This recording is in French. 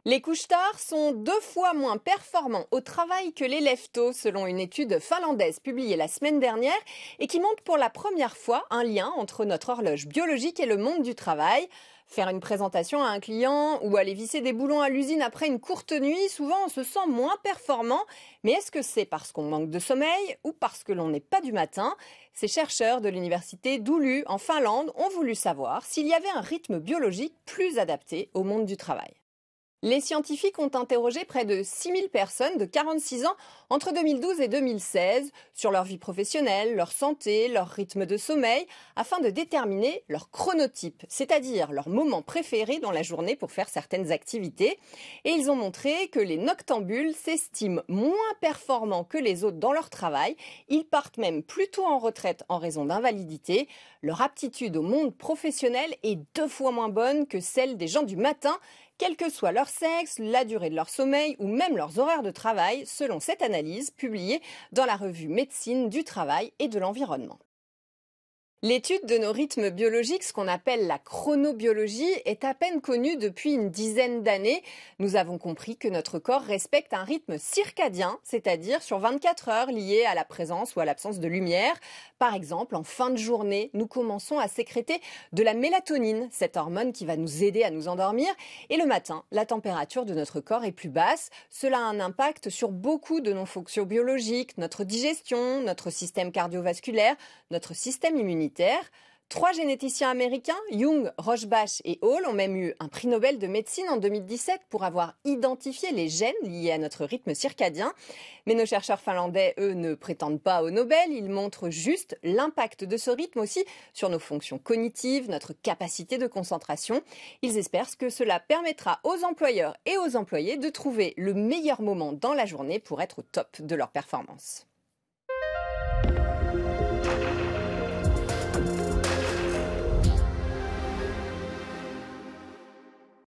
Les couche-tard sont 2 fois moins performants au travail que les lève-tôt, selon une étude finlandaise publiée la semaine dernière et qui montre pour la première fois un lien entre notre horloge biologique et le monde du travail. Faire une présentation à un client ou aller visser des boulons à l'usine après une courte nuit, souvent on se sent moins performant. Mais est-ce que c'est parce qu'on manque de sommeil ou parce que l'on n'est pas du matin? Ces chercheurs de l'université d'Oulu en Finlande ont voulu savoir s'il y avait un rythme biologique plus adapté au monde du travail. Les scientifiques ont interrogé près de 6000 personnes de 46 ans entre 2012 et 2016 sur leur vie professionnelle, leur santé, leur rythme de sommeil, afin de déterminer leur chronotype, c'est-à-dire leur moment préféré dans la journée pour faire certaines activités. Et ils ont montré que les noctambules s'estiment moins performants que les autres dans leur travail. Ils partent même plutôt en retraite en raison d'invalidité. Leur aptitude au monde professionnel est 2 fois moins bonne que celle des gens du matin, quel que soit leur sexe, la durée de leur sommeil ou même leurs horaires de travail, selon cette analyse publiée dans la revue Médecine du travail et de l'environnement. L'étude de nos rythmes biologiques, ce qu'on appelle la chronobiologie, est à peine connue depuis une dizaine d'années. Nous avons compris que notre corps respecte un rythme circadien, c'est-à-dire sur 24 heures lié à la présence ou à l'absence de lumière. Par exemple, en fin de journée, nous commençons à sécréter de la mélatonine, cette hormone qui va nous aider à nous endormir. Et le matin, la température de notre corps est plus basse. Cela a un impact sur beaucoup de nos fonctions biologiques, notre digestion, notre système cardiovasculaire, notre système immunitaire. 3 généticiens américains, Young, Rochbach et Hall, ont même eu un prix Nobel de médecine en 2017 pour avoir identifié les gènes liés à notre rythme circadien. Mais nos chercheurs finlandais, eux, ne prétendent pas au Nobel. Ils montrent juste l'impact de ce rythme aussi sur nos fonctions cognitives, notre capacité de concentration. Ils espèrent que cela permettra aux employeurs et aux employés de trouver le meilleur moment dans la journée pour être au top de leur performance.